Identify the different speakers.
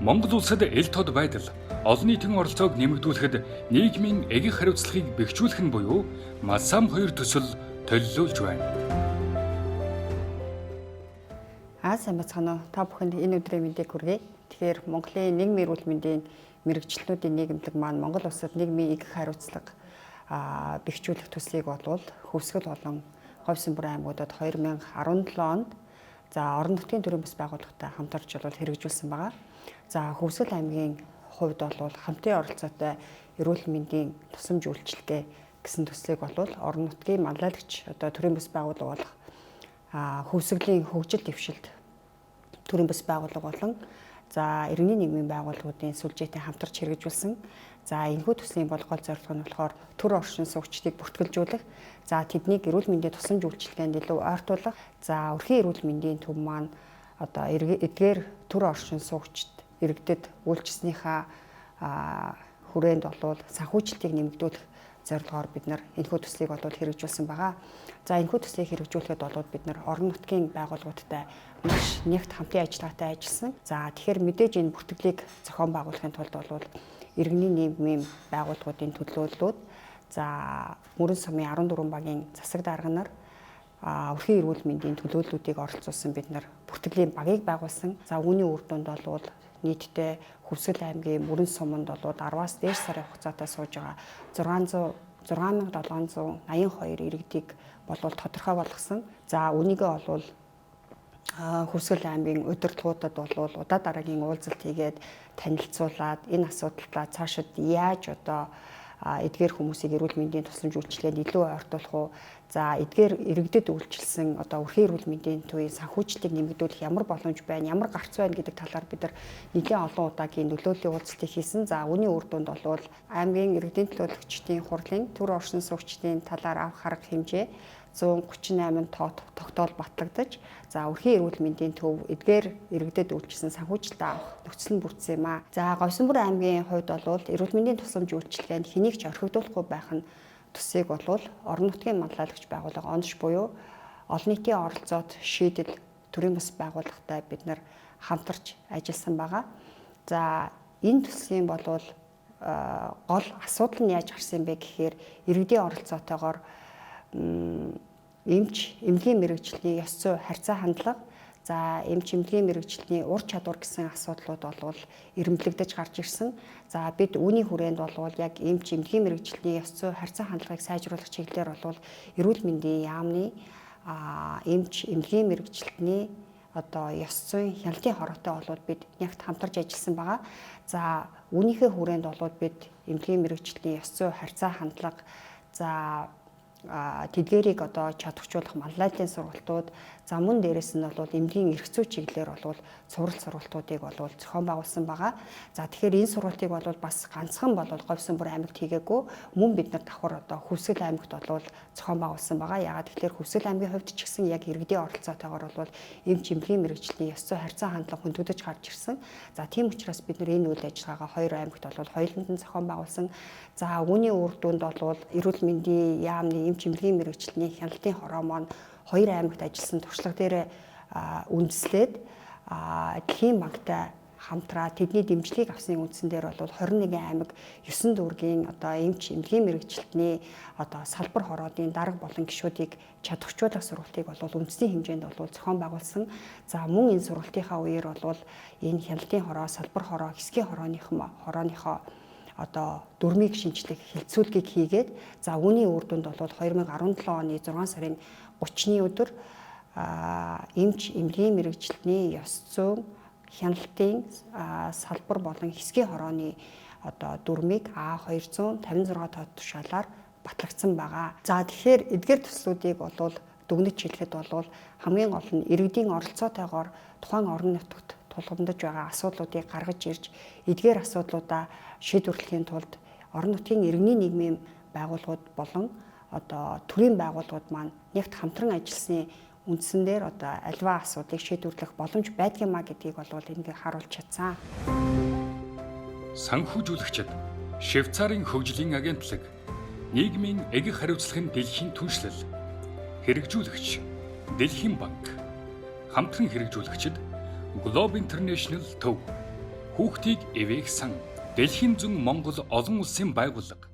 Speaker 1: Монгол улсад эл тод байдал, олон нийтийн оролцоог нэмэгдүүлэхэд нийгмийн эгэх хариуцлагыг бэхжүүлэх нь буюу Малсам 2 төсөл төлөвлөж байна.
Speaker 2: Сайн бацгаана уу. Та бүхэнд энэ өдрийн мэндийг хүргэе. Тэгэхээр Монголын нийгмийн эрүүл мэндийн мэрэгчлэнүүдийн нийгэмлэг маань Монгол улсад нийгмийн эгэх хариуцлага бэхжүүлэх төслийг болвол Хөвсгөл болон Говьсон бүрэн аймагуудад 2017 онд орон нутгийн төрийн бас байгууллагатай хамтарч хэрэгжүүлсэн байгаа. Хөвсгөл аймгийн хувьд бол хамтын оролцоотой эрүүл мэндийн тусламж үйлчилгээ гэсэн төслийг болвол орон нутгийн манлайлагч төрийн бас байгууллага болох Хөвсгөлийн хөгжил дэвшилт төрийн бас байгууллага болон иргэний нийгмийн байгууллагуудын сүлжээтэй хамтарч хэрэгжүүлсэн. Энэхүү төслийн гол зорилго нь болохоор төр оршин суугчдыг бүртгэлжүүлэх, тэднийг эрүүл мэндийн тусламж үйлчилгээнд илүү ойртуулах, өрхийн эрүүл мэндийн төв маань эдгээр төр оршин суугчд иргэдэд үйлчилснийхаа хүрээнд болвол санхүүжилтийг нэмэгдүүлэх зорилгоор бид нар энэхүү төслийг хэрэгжүүлсэн байгаа. Энэхүү төслийг хэрэгжүүлэхэд бид нар орон нутгийн байгууллагуудтай маш нягт хамтын ажиллагаатай ажилласан. Тэгэхээр мэдээж энэ бүртгэлийг зохион байгуулахын тулд иргэний нийгмийн байгууллагуудын төлөөллүүд, Мөрөн сумын 14 багийн засаг дарга нар, өрхийн эрүүл мэндийн төлөөллүүдийг оролцуулсан бид нар бүртгэлийн багийг байгуулсан. Үүний үр дүнд нийтдээ Хөвсгөл аймгийн Мөрөн суманд 10-аас дээш сарын хугацаатай сууж байгаа 6782 иргэдийг тодорхой болгосон. Үнийгээ Хөвсгөл аймгийн удирдлагуудад удаа дараагийн уулзалт хийгээд танилцуулаад энэ асуудалтай цаашид яаж эдгээр хүмүүсийг эрүүл мэндийн тусламж үйлчилгээнд илүү ойртуулах уу? Эдгээр иргэдэд үйлчилсэн өрхийн эрүүл мэндийн төвийн санхүүжилтийг нэмэгдүүлэх ямар боломж байна, ямар гарц байна гэдэг талаар бид нар нэлээд олон удаагийн нөлөөллийн уулзалтыг хийсэн. Үүний үр дүнд аймгийн иргэдийн төлөөлөгчдийн хурлын төр оршин суугчдын талаар авах арга хэмжээ 138 тогтоол батлагдаж, өрхийн эрүүл мэндийн төв эдгээр иргэдэд үйлчилсэн санхүүжилтээ авах нөхцөл нь бүрдсэн юм аа. Говьсон бүрэн аймгийн хувьд эрүүл мэндийн тусламж үйлчилгээнд хэнийг ч орхигдуулахгүй байх нь төсийг орон нутгийн манлайлагч байгууллага онш буюу олон нийтийн оролцоод шийдэл төрийн бас байгууллагатай бид нар хамтарч ажилласан байгаа. Энэ төслийн гол асуудал нь яаж гарсан бэ гэхээр иргэдийн оролцоотойгоор эмч эмнэлгийн мэрэгжлийн ёс зүй харьцаа хандлага, эмч эмнэлгийн мэрэгжлийн ур чадвар гэсэн асуудлууд эренблэгдэж гарч ирсэн. Бид үүний хүрээнд яг эмч эмнэлгийн мэрэгжлийн ёс зүй харьцаа хандлагыг сайжруулах чиглэлээр эрүүл мэндийн яамны эмч эмнэлгийн мэрэгчлэлтний ёс зүйн хяналтын хороотой бид нягт хамтарч ажилласан байгаа. Үүнийхээ хүрээнд бид эмнэлгийн мэрэгжлийн ёс зүй харьцаа хандлага, тэдгээрийг чадваржуулах манлайлалын сургалтууд, мөн дээрээс нь эмнэлгийн эрх зүй чиглэлээр сургалтуудыг зохион байгуулсан байгаа. Тэгэхээр энэ сургалтыг бас ганцхан Говьсон бүрэн аймагт хийгээгүй, мөн бид нар давхар Хөвсгөл аймагт зохион байгуулсан байгаа. Яагаад тэгэхээр Хөвсгөл аймгийн хувьд ч гэсэн яг иргэдийн оролцоотойгоор эмч эмнэлгийн мэрэгжлийн ёс зүй харьцаа хандлага хөндөгдөж гарч ирсэн. Тийм учраас бид нар энэ үйл ажиллагаагаа хоёр аймагт хоёуланд нь зохион байгуулсан. Үүний үр дүнд эрүүл мэндийн яамны эмч эмнэлгийн мэрэгжлийн хяналтын хороо маань хоёр аймагт ажилласан туршлага дээр үндэслээд дэлхийн банктай хамтраа тэдний дэмжлэгийг авсны үндсэн дээр 21 аймаг 9 дүүргийн эмч эмнэлгийн мэрэгчлэлтний салбар хороодын дарга болон гишүүдийг чадваржуулах сургалтыг үндэсний хэмжээнд зохион байгуулсан. Мөн энэ сургалтынхаа үеэр энэ хяналтын хороо, салбар хороо, хэсгийн хорооныхоо дүрмийг шинжлэх хилцүүлгийг хийгээд үүний үр дүнд 2017 оны 6 сарын 30-ны өдөр эмч эмнэлгийн мэрэгчлэлтний ёс зүйн хяналтын салбар болон хэсгийн хорооны дүрмийг А256 тоо тушаалаар батлагдсан байгаа. Тэгэхээр эдгээр төслүүдийг дүгнэж хэлэхэд хамгийн гол нь иргэдийн оролцоотойгоор тухайн орон нутагт тулгамдж байгаа асуудлуудыг гаргаж ирж эдгээр асуудлуудаа шийдвэрлэхийн тулд орон нутгийн иргэний нийгмийн байгууллагууд болон төрийн байгууллагууд маань нягт хамтран ажилласны үндсэн дээр альва асуудлыг шийдвэрлэх боломж байдгиймаа гэдгийг энийг харуулж чадсан.
Speaker 1: Санхүүжүүлэгчид Швейцарын хөгжлийн агентлаг, нийгмийн эгэх хариуцлагын дэлхийн түншлэл, хэрэгжүүлэгч Дэлхийн банк, хамтран хэрэгжүүлэгчид Globe International төв, Хүүхдийг эвээх сан. Дэлхийн зүүн Монгол олон улсын байгууллага.